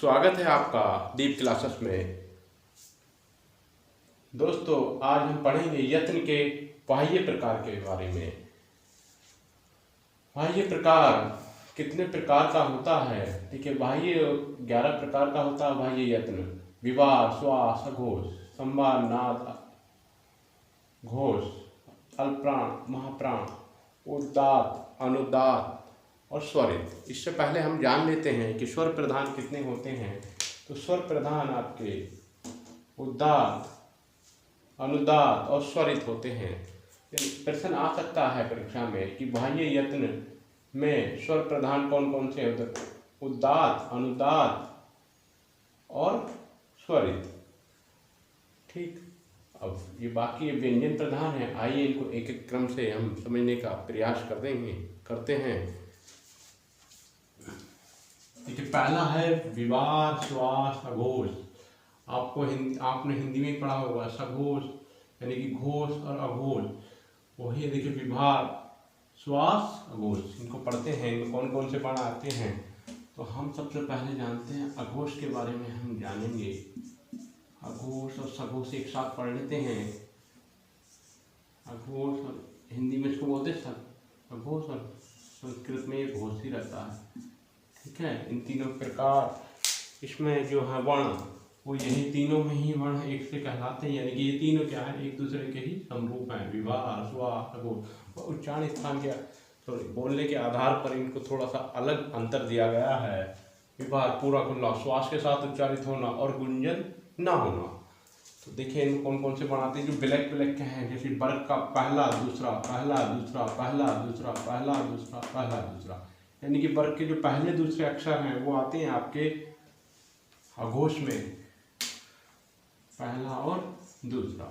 स्वागत है आपका दीप क्लासेस में। दोस्तों, आज हम पढ़ेंगे यत्न के बाह्य प्रकार के बारे में। बाह्य प्रकार कितने प्रकार का होता है? देखिए, बाह्य 11 प्रकार का होता है। बाह्य यत्न विवाह, श्वास, अघोष, संवार, नाद, घोष, अल्पप्राण, महाप्राण, उदात्त, अनुदात्त और स्वरित। इससे पहले हम जान लेते हैं कि स्वर प्रधान कितने होते हैं। तो स्वर प्रधान आपके उदात्त, अनुदात्त और स्वरित होते हैं। प्रश्न आ सकता है परीक्षा में कि बाह्य यत्न में स्वर प्रधान कौन कौन से होते हैं? उदात्त, अनुदात्त और स्वरित। ठीक, अब ये बाकी व्यंजन प्रधान है। आइए इनको एक एक क्रम से हम समझने का प्रयास करते हैं। देखिए, पहला है विवाह, श्वास, अघोष। आपने हिंदी में पढ़ा होगा सघोष यानी कि घोष और अघोष। वही देखिए, विवाह, श्वास, अघोष इनको पढ़ते हैं। इनको कौन कौन से बाण आते हैं? तो हम सबसे पहले जानते हैं अघोष के बारे में। हम जानेंगे अघोष और सघोष एक साथ पढ़ लेते हैं। अघोष और हिंदी में इसको बोलते हैं अघोष, और संस्कृत में ये घोष ही रहता है। ठीक है, इन तीनों प्रकार इसमें जो है वर्ण, वो यही तीनों में ही वर्ण एक से कहलाते हैं। यानी कि ये तीनों क्या है, एक दूसरे के ही समरूप हैं। विवाह, श्वास, अघोष। उच्चारण स्थान के बोलने के आधार पर इनको थोड़ा सा अलग अंतर दिया गया है। विवाह पूरा खुला श्वास के साथ उच्चारित होना और गुंजन ना होना। तो देखिए, इनको कौन कौन से बनाते हैं जो ब्लैक ब्लैक के हैं। जैसे वर्ग का पहला दूसरा, पहला दूसरा, पहला दूसरा, पहला दूसरा, पहला दूसरा, यानी कि वर्ग के जो पहले दूसरे अक्षर हैं वो आते हैं आपके अघोष में, पहला और दूसरा।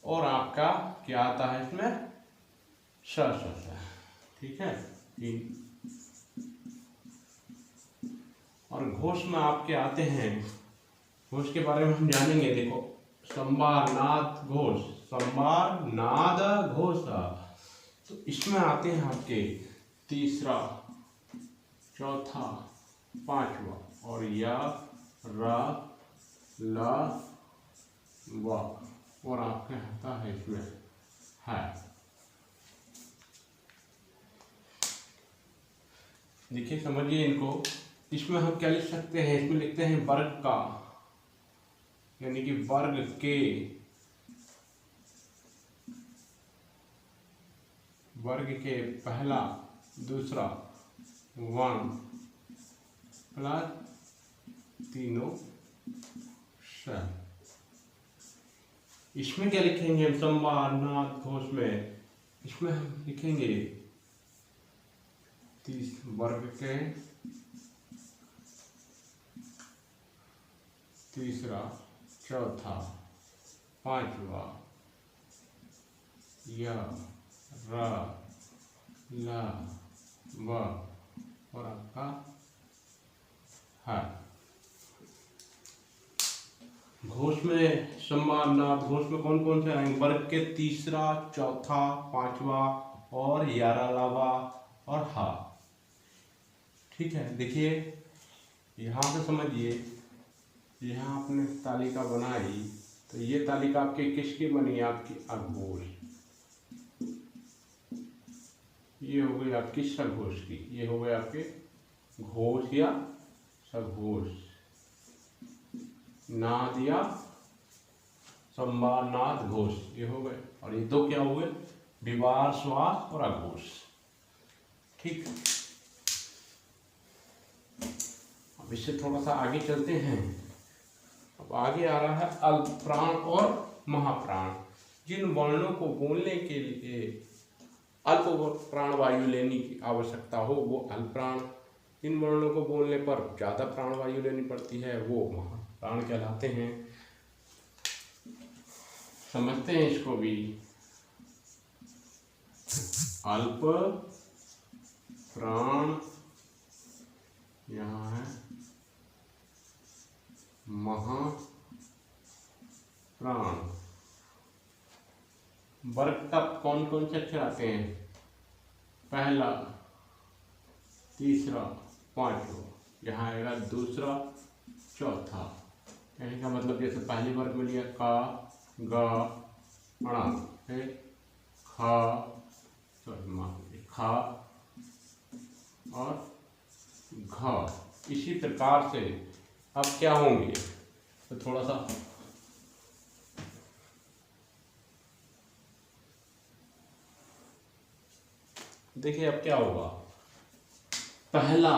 और आपका क्या आता है इसमें? स। ठीक है, और घोष में आपके आते हैं, घोष के बारे में हम जानेंगे। देखो, संवार, नाद, घोष। संवार, नाद, घोष। तो इसमें आते हैं आपके तीसरा, चौथा, पांचवा और या, रा, ला, वा। और आपके आता है इसमें है। देखिए, समझिए इनको। इसमें हम क्या लिख सकते हैं? इसमें लिखते हैं वर्ग का, यानी कि वर्ग के, पहला दूसरा वर्ण प्लस तीनों स। इसमें क्या लिखेंगे हम? संवार, नाद, घोष में इसमें हम लिखेंगे वर्ग के तीसरा, चौथा, पांचवा, या, रा, ला, वा और आपका है। घोष में संवार, नाद, घोष में कौन कौन से आएंगे? वर्ग के तीसरा, चौथा, पांचवा और यारा, लावा और हा। ठीक है, देखिए यहाँ से समझिए, यहाँ आपने तालिका बनाई तो ये तालिका आपके किसकी बनी? आपकी अघोष। ये हो गई आपकी सघोष की। ये हो गए आपके घोष या सघोष। नाद या संवार, नाद, घोष ये हो गए। और ये दो क्या हुए? विवाह, श्वास और अघोष। ठीक, अब इससे थोड़ा सा आगे चलते हैं। अब आगे आ रहा है अल्पप्राण और महाप्राण। जिन वर्णों को बोलने के लिए अल्प प्राण वायु लेने की आवश्यकता हो वो अल्पप्राण। इन वर्णों को बोलने पर ज्यादा प्राण वायु लेनी पड़ती है, वो महाप्राण कहलाते हैं। समझते हैं इसको भी। अल्प प्राण यहाँ है, महाप्राण। वर्ग का कौन कौन से अक्षर आते हैं? पहला, तीसरा, पांचवा। यहाँ आएगा दूसरा, चौथा। कहने का मतलब जैसे पहले वर्ग में लिया का, ग, अणा, फिर खा, खा और घ। इसी प्रकार से अब क्या होंगे, तो थोड़ा सा देखिए अब क्या होगा। पहला,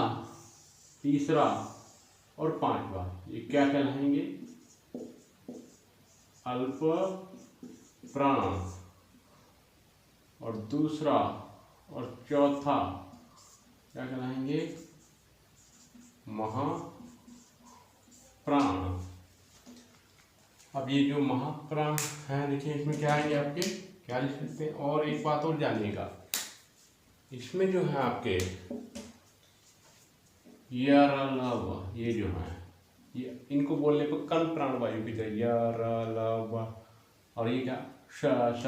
तीसरा और पांचवा ये क्या कहलाएंगे, अल्प प्राण। और दूसरा और चौथा क्या कहलाएंगे, महाप्राण। अब ये जो महाप्राण है देखिए इसमें क्या आएंगे आपके, क्या लिख सकते हैं। और एक बात और जानिएगा, इसमें जो है आपके ये जो है ये इनको बोलने को कर्ण प्राण वायु की तरह और ये क्या श श श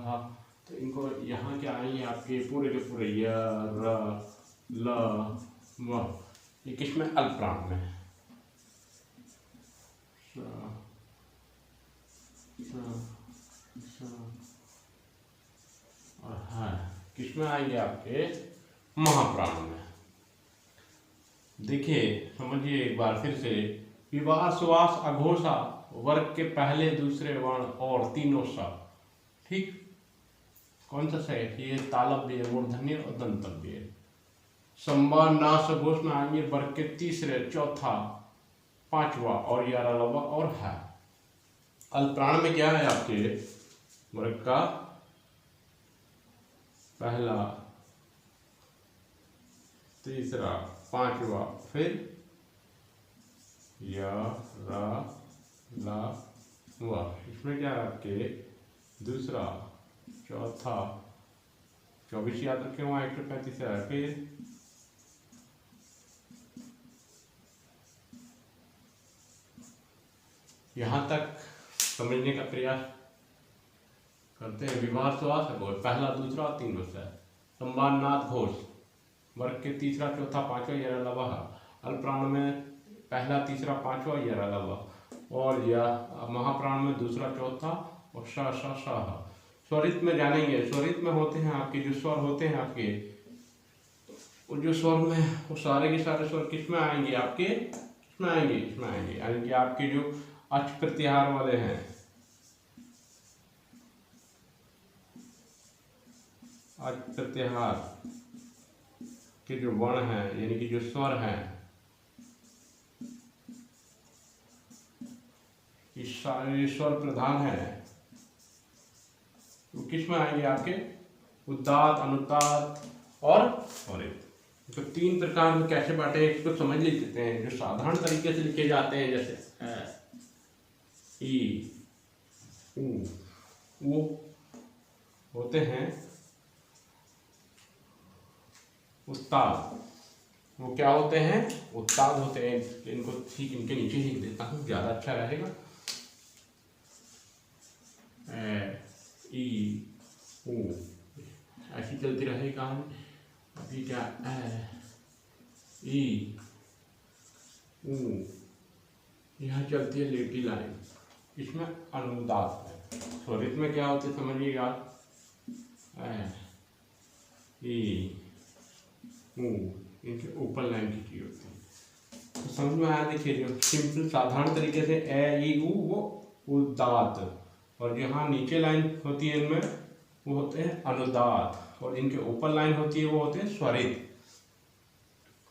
ह, तो इनको यहाँ क्या आएंगे आपके पूरे के पूरे ये किस में, अल्प प्राण में। और हाँ किस में आएंगे आपके, महाप्राण में। देखिए समझिए एक बार फिर से, विवाह श्वास अघोषा वर्ग के पहले दूसरे वर्ण और तीनों सा। ठीक, कौन सा सही, ये तालव्य, मूर्धन्य और दंतव्य। संवार नास घोष में आएंगे वर्ग के तीसरे, चौथा, पांचवा और यारहवा और है। अल्पप्राण में क्या है आपके, वर्ग का पहला, तीसरा, पांचवा, फिर यारहवा। इसमें क्या है आपके, दूसरा, चौथा, 24 याद रखे वहां 135 है, फिर यहां तक समझने का प्रयास करते हैं। विवाह श्वास घोष पहला, दूसरा और तीन वर्ष है। संवारनाथ घोष वर्ग के तीसरा, चौथा, पांचवा, यारहवा। अल्पप्राण में पहला, तीसरा, पांचवा, यारहवा। और यह महाप्राण में दूसरा, चौथा और श। स्वरित में जानेंगे, स्वरित में होते हैं आपके जो स्वर होते हैं आपके, जो स्वर में वो सारे के सारे स्वर किस में आएंगे आपके, किसमें आएंगे, इसमें आएंगे, यानी कि आपके जो अच प्रत्याहार वाले हैं, अच प्रत्याहार के जो वर्ण हैं, यानी कि जो स्वर हैं, इस सारे स्वर प्रधान है, तो किस में आएंगे आपके, उदात्त, अनुदात्त और स्वरित। तो तीन प्रकार में कैसे बांटे इसको समझ लेते हैं। जो साधारण तरीके से लिखे जाते हैं, जैसे ई, ऊ होते हैं उत्ताद। वो क्या होते हैं, उत्ताद होते हैं। इनको ठीक इनके नीचे लिख देता हूँ, ज्यादा अच्छा रहेगा। ई, ऊ ऐसी चलती रहेगा। अभी क्या, ई, ऊ, यहाँ चलती है लेटी लाइन, इसमें अनुदात है। स्वरित में क्या होते समझिएगा, ई, ऊ, इनके ऊपर लाइन खींची होती है। तो समझ में आया। देखिए जो सिंपल साधारण तरीके से ए, ई, ऊ वो उदात, और जहाँ नीचे लाइन होती है इनमें वो होते हैं अनुदात, और इनके ऊपर लाइन होती है वो होते हैं स्वरित।